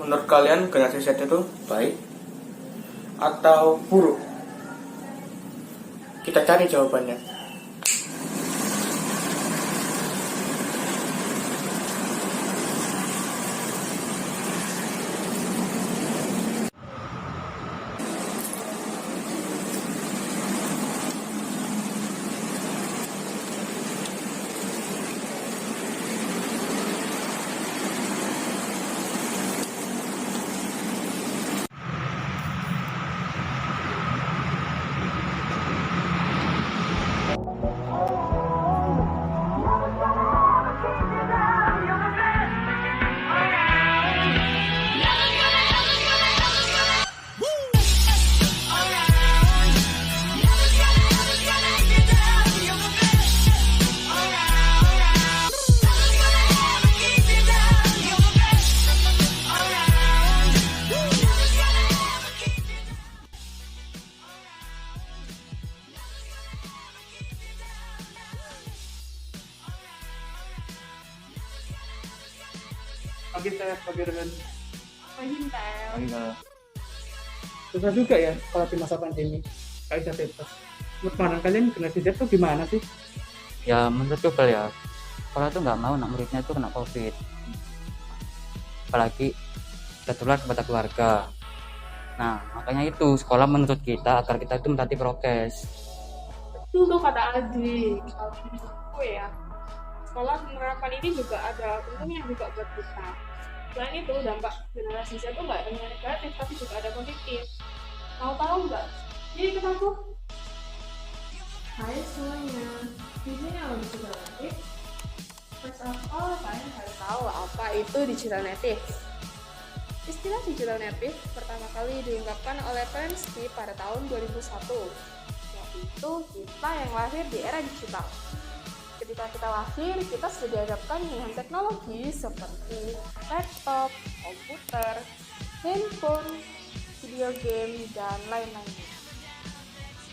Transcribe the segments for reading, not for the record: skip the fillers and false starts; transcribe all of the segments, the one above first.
Menurut kalian generasi Z itu baik atau buruk? Kita cari jawabannya. Pagi saya sebagai dengan Enggak. susah juga ya kalau di masa pandemi nggak bisa bebas. Menurut pandangan kalian generasi Z tuh gimana sih? Ya menurutku ya, sekolah tuh nggak mau nak muridnya itu kena COVID. Apalagi tertular kepada keluarga. Nah makanya itu sekolah menuntut kita agar kita itu mentaati prokes. Itu tuh kata adik, kalau menurutku ya sekolah menerapkan ini juga ada untungnya juga buat kita. Selain itu dampak generasi Z itu nggak hanya negatif tapi juga ada positif. Mau tahu nggak? Jadi ikut aku. Hai semuanya, di sini ada digital native. First of all, kalian harus tahu apa itu digital native. Istilah digital native pertama kali diungkapkan oleh Pensky pada tahun 2001. Yaitu kita yang lahir di era digital. Ketika kita lahir, kita sudah dihadapkan dengan teknologi seperti laptop, komputer, handphone, video game, dan lain-lainnya.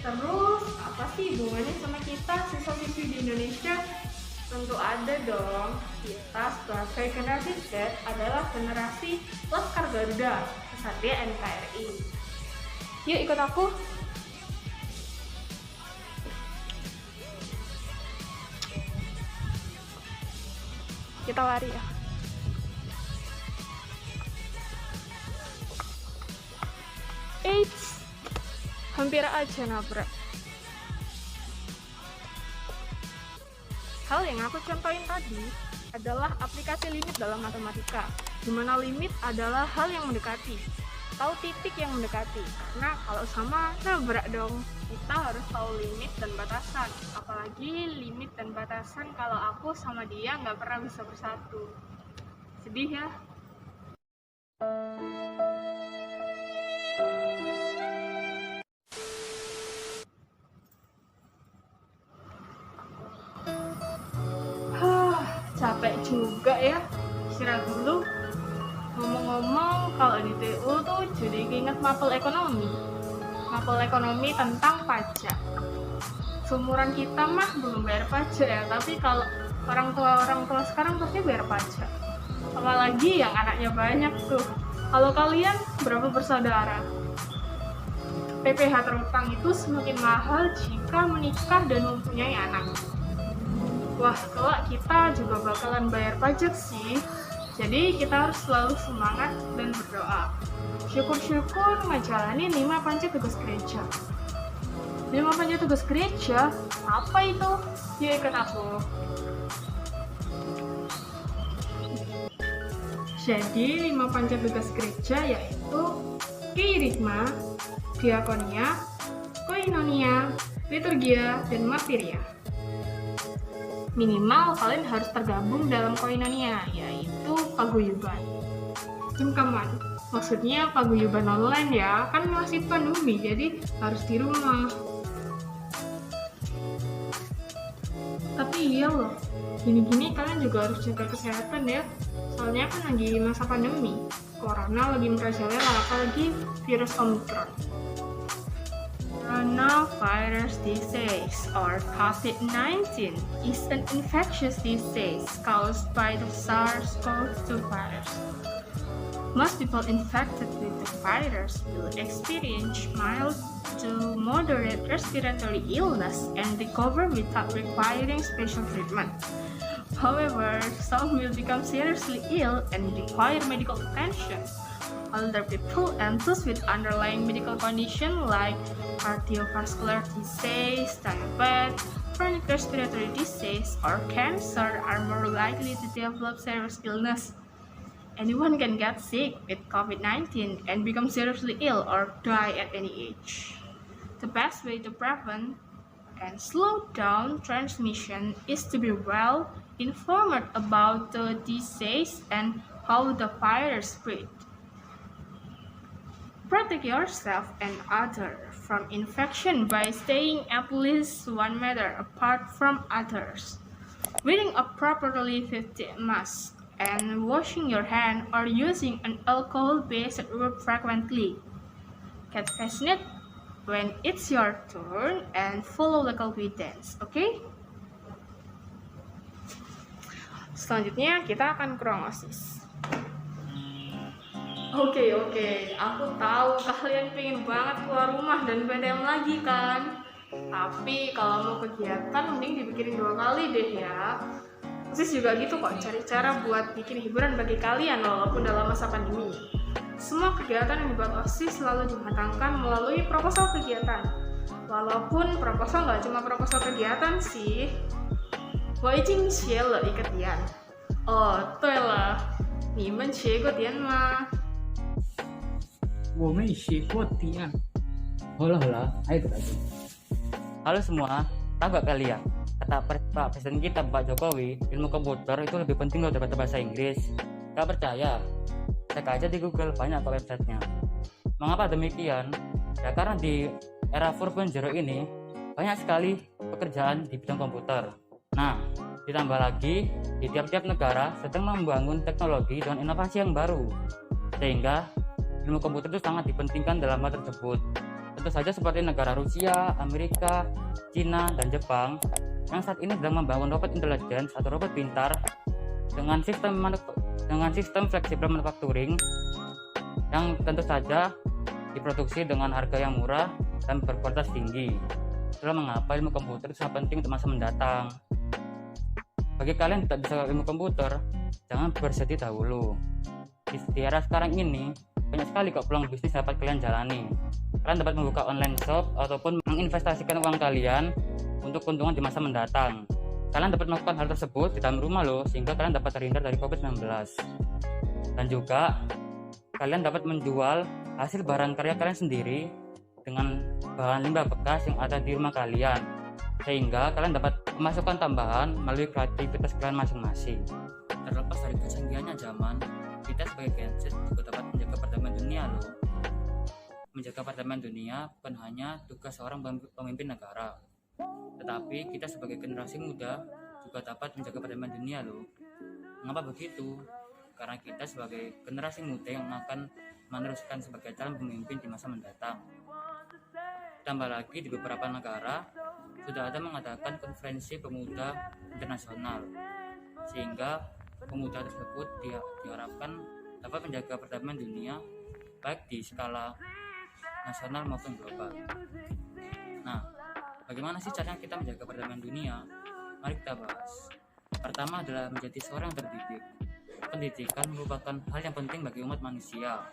Terus, apa sih hubungannya sama kita siswa-siswi di Indonesia? Tentu ada dong. Kita sebagai generasi Z adalah generasi Laskar Garuda, Kesatria NKRI. Yuk ikut aku. Kita lari ya. Eits, hampir aja nabrak. Hal yang aku contohin tadi adalah aplikasi limit dalam matematika, di mana limit adalah hal yang mendekati, tahu titik yang mendekati. Karena kalau sama nabrak dong. Kita harus tahu limit dan batasan, apalagi limit dan batasan kalau aku sama dia nggak pernah bisa bersatu. Sedih ya. Capek juga ya, istirahat dulu. Ngomong-ngomong, kalau di TU tuh jadi ingat mapel ekonomi tentang pajak. Seumuran kita mah belum bayar pajak ya, tapi kalau orang tua sekarang pasti bayar pajak. Apalagi yang anaknya banyak tuh. Kalau kalian berapa bersaudara? PPh terutang itu semakin mahal jika menikah dan mempunyai anak. Wah, kelak kita juga bakalan bayar pajak sih. Jadi kita harus selalu semangat dan berdoa. Syukur-syukur menjalani 5 panca tugas gereja. 5 panca tugas gereja? Apa itu? Yuk ikut aku. Jadi 5 panca tugas gereja yaitu Keirigma, Diakonia, Koinonia, Liturgia, dan Martiria. Minimal kalian harus tergabung dalam koinonia, yaitu paguyuban. Sungkaman, maksudnya paguyuban online ya, kan masih pandemi, jadi harus di rumah. Tapi iya loh, gini-gini kalian juga harus jaga kesehatan ya, soalnya kan lagi masa pandemi, corona lagi merajalela, apalagi virus Omicron. Coronavirus disease or COVID-19 is an infectious disease caused by the SARS-CoV-2 virus. Most people infected with the virus will experience mild to moderate respiratory illness and recover without requiring special treatment. However, some will become seriously ill and require medical attention. Older people and those with underlying medical conditions like cardiovascular disease, diabetes, chronic respiratory disease, or cancer are more likely to develop serious illness. Anyone can get sick with COVID-19 and become seriously ill or die at any age. The best way to prevent and slow down transmission is to be well informed about the disease and how the virus spread. Protect yourself and others from infection by staying at least 1 meter apart from others, wearing a properly fitted mask, and washing your hand or using an alcohol-based rub frequently. Get vaccinated when it's your turn and follow local guidance, okay? Selanjutnya kita akan ke ruang OSIS. Oke, aku tahu kalian pengen banget keluar rumah dan PTM lagi kan? Tapi kalau mau kegiatan mending dipikirin 2 kali deh ya. OSIS juga gitu kok, cari cara buat bikin hiburan bagi kalian walaupun dalam masa pandemi. Semua kegiatan yang dibuat OSIS selalu dimatangkan melalui proposal kegiatan. Walaupun proposal nggak cuma proposal kegiatan sih. 我已经写了一个提案。哦，对了，你们写过提案吗？我们写过提案。 Hola, ayo itu lagi. Halo semua, tahu gak kalian? Kata Pak Presiden kita, Pak Jokowi, ilmu komputer itu lebih penting loh daripada bahasa Inggris. Gak percaya? Cek aja di Google, banyak kok websitenya. Mengapa demikian? Ya karena di era 4.0 ini banyak sekali pekerjaan di bidang komputer. Nah, ditambah lagi di tiap-tiap negara sedang membangun teknologi dengan inovasi yang baru, sehingga ilmu komputer itu sangat dipentingkan dalam hal tersebut. Tentu saja seperti negara Rusia, Amerika, Cina, dan Jepang yang saat ini sedang membangun robot intelligence atau robot pintar dengan sistem fleksibel manufacturing yang tentu saja diproduksi dengan harga yang murah dan berkualitas tinggi. Itulah mengapa ilmu komputer itu sangat penting untuk masa mendatang. Bagi kalian yang tidak bisa ilmu komputer, jangan bersedih dahulu. Di era sekarang ini banyak sekali kok peluang bisnis dapat kalian jalani. Kalian dapat membuka online shop ataupun menginvestasikan uang kalian untuk keuntungan di masa mendatang. Kalian dapat melakukan hal tersebut di dalam rumah loh, sehingga kalian dapat terhindar dari COVID-19. Dan juga kalian dapat menjual hasil barang karya kalian sendiri dengan bahan limbah bekas yang ada di rumah kalian, sehingga kalian dapat pemasukan tambahan melalui kreativitas kalian masing-masing. Terlepas dari kecanggihannya zaman, kita sebagai Gen Z juga dapat menjaga perdamaian dunia loh. Menjaga perdamaian dunia bukan hanya tugas seorang pemimpin negara, tetapi kita sebagai generasi muda juga dapat menjaga perdamaian dunia loh. Mengapa begitu? Karena kita sebagai generasi muda yang akan meneruskan sebagai calon pemimpin di masa mendatang. Tambah lagi di beberapa negara sudah ada mengadakan konferensi pemuda internasional, sehingga pemuda tersebut diharapkan dapat menjaga perdamaian dunia baik di skala nasional maupun global. Nah, bagaimana sih caranya kita menjaga perdamaian dunia? Mari kita bahas. Pertama adalah menjadi seorang yang terdidik. Pendidikan merupakan hal yang penting bagi umat manusia.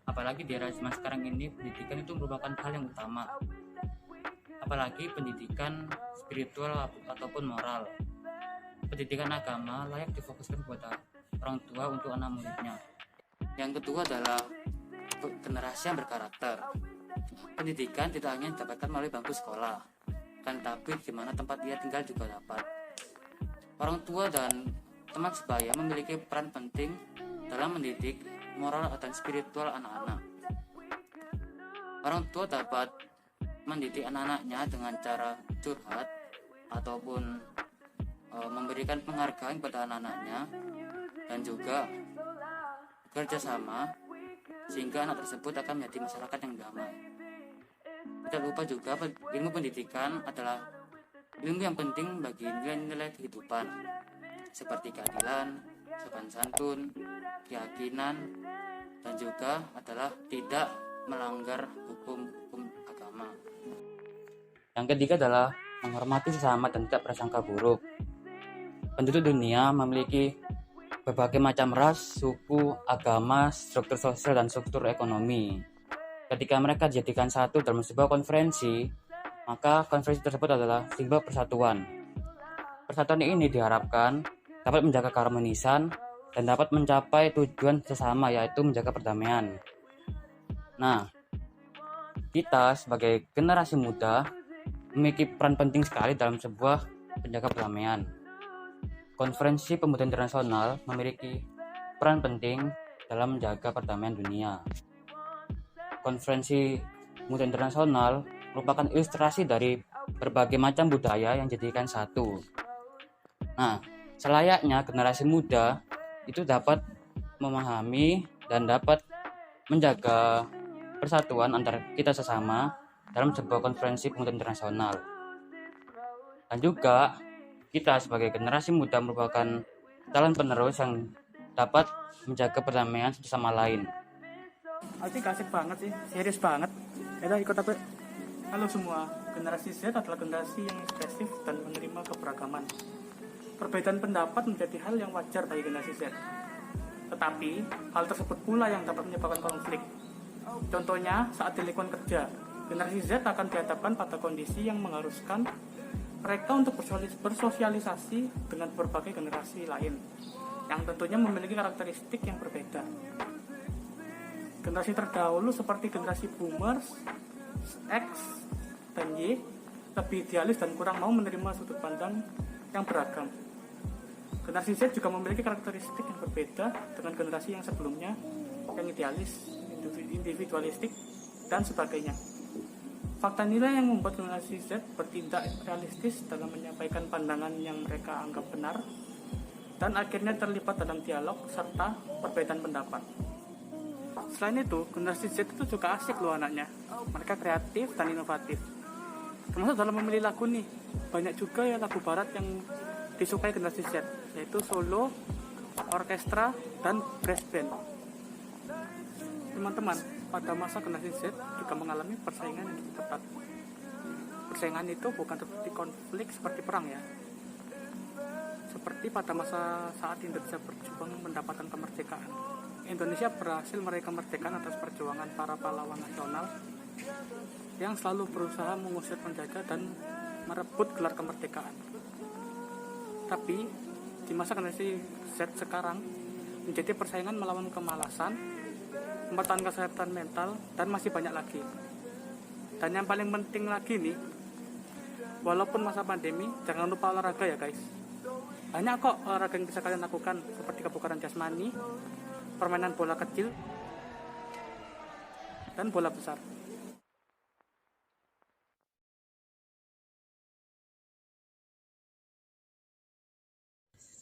Apalagi di era zaman sekarang ini, pendidikan itu merupakan hal yang utama. Apalagi pendidikan spiritual ataupun moral. Pendidikan agama layak difokuskan kepada orang tua untuk anak muridnya. Yang kedua adalah generasi yang berkarakter. Pendidikan tidak hanya didapatkan melalui bangku sekolah, kan tapi di mana tempat dia tinggal juga dapat. Orang tua dan teman sebaya memiliki peran penting dalam mendidik moral dan spiritual anak-anak. Orang tua dapat mendidik anak-anaknya dengan cara curhat ataupun memberikan penghargaan kepada anak-anaknya dan juga kerjasama sehingga anak tersebut akan menjadi masyarakat yang damai. Tidak lupa juga ilmu pendidikan adalah ilmu yang penting bagi nilai-nilai kehidupan seperti keadilan, sopan santun, keyakinan, dan juga adalah tidak melanggar hukum-hukum agama. Yang ketiga adalah menghormati sesama dan tidak prasangka buruk. Penduduk dunia memiliki berbagai macam ras, suku, agama, struktur sosial, dan struktur ekonomi. Ketika mereka dijadikan satu dalam sebuah konferensi, maka konferensi tersebut adalah simbol persatuan. Persatuan ini diharapkan dapat menjaga keharmonisan dan dapat mencapai tujuan sesama, yaitu menjaga perdamaian. Nah, kita sebagai generasi muda memiliki peran penting sekali dalam sebuah penjaga perdamaian. Konferensi Pemuda Internasional memiliki peran penting dalam menjaga perdamaian dunia. Konferensi Pemuda Internasional merupakan ilustrasi dari berbagai macam budaya yang dijadikan satu. Nah, selayaknya generasi muda itu dapat memahami dan dapat menjaga persatuan antara kita sesama dalam sebuah konferensi pemuda internasional. Dan juga kita sebagai generasi muda merupakan calon penerus yang dapat menjaga perdamaian satu sama lain. Asik banget sih, serius banget. Ya ikut apa? Halo semua, generasi Z adalah generasi yang ekspresif dan menerima keberagaman. Perbedaan pendapat menjadi hal yang wajar bagi generasi Z. Tetapi, hal tersebut pula yang dapat menyebabkan konflik. Contohnya, saat di lingkungan kerja, generasi Z akan dihadapkan pada kondisi yang mengharuskan mereka untuk bersosialisasi dengan berbagai generasi lain, yang tentunya memiliki karakteristik yang berbeda. Generasi terdahulu seperti generasi Boomers, X, dan Y lebih idealis dan kurang mau menerima sudut pandang yang beragam. Generasi Z juga memiliki karakteristik yang berbeda dengan generasi yang sebelumnya, yang idealis, individualistik, dan sebagainya. Fakta nilai yang membuat generasi Z bertindak realistis dalam menyampaikan pandangan yang mereka anggap benar, dan akhirnya terlibat dalam dialog serta perbedaan pendapat. Selain itu, generasi Z itu juga asik loh anaknya. Mereka kreatif dan inovatif. Termasuk dalam memilih lagu nih, banyak juga ya lagu barat yang disukai generasi Z, yaitu solo, orkestra, dan brass band. Teman-teman, pada masa generasi Z juga mengalami persaingan yang cukup ketat. Persaingan itu bukan seperti konflik seperti perang ya. Seperti pada masa saat Indonesia berjuang mendapatkan kemerdekaan. Indonesia berhasil meraih kemerdekaan atas perjuangan para pahlawan nasional yang selalu berusaha mengusir penjajah dan merebut gelar kemerdekaan. Tapi di masa generasi Z sekarang menjadi persaingan melawan kemalasan, mempertahankan kesehatan mental, dan masih banyak lagi. Dan yang paling penting lagi nih, walaupun masa pandemi, jangan lupa olahraga ya guys. Banyak kok olahraga yang bisa kalian lakukan, seperti kebugaran jasmani, permainan bola kecil, dan bola besar.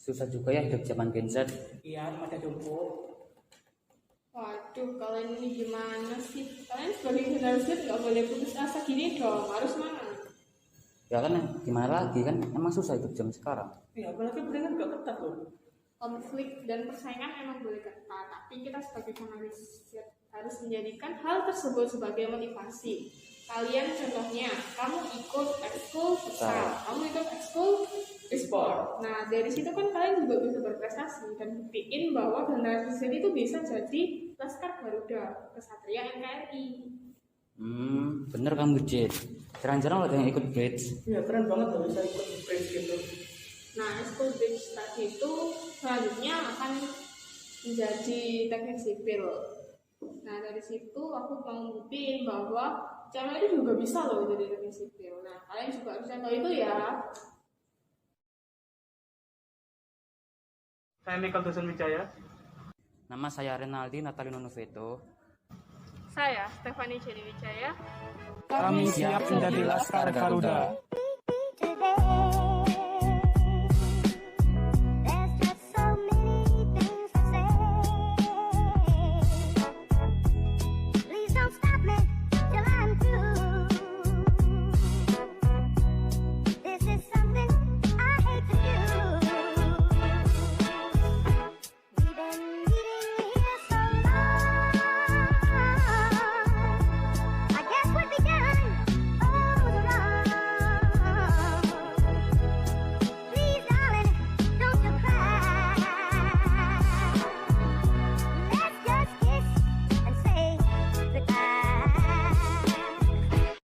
Susah juga ya hidup zaman Gen Z. Iya, ada jompo. Waduh, kalian ini gimana sih? Kalian sebagai generasi nggak boleh putus asa gini dong, harus semangat. Ya kan, gimana lagi kan, emang susah hidup zaman sekarang. Iya, apalagi persaingan nggak ketat loh. Konflik dan persaingan memang boleh ketat, tapi kita sebagai generasi harus menjadikan hal tersebut sebagai motivasi. Kalian contohnya, kamu ikut ekskul futsal, kamu ikut ekskul e-sport. Nah, dari situ kan kalian juga bisa berprestasi dan buktiin bahwa generasi Z itu bisa jadi Laskar Garuda, Kesatria NKRI. Bener kamu Jet. Jarang-jarang ada yang ikut bridge. Iya, keren banget loh bisa ikut bridge gitu. Nah, ekskul bridge tadi itu selanjutnya akan menjadi teknik sipil. Nah, dari situ aku mau buktiin bahwa cewek itu juga bisa loh jadi teknik sipil. Nah, kalian juga harus tahu itu ya. Saya Michael Dosen Wijaya. Nama saya Renaldi Natalino Noveto. Saya Stefani Jenny Wijaya. Kami siap menjadi Laskar Garuda.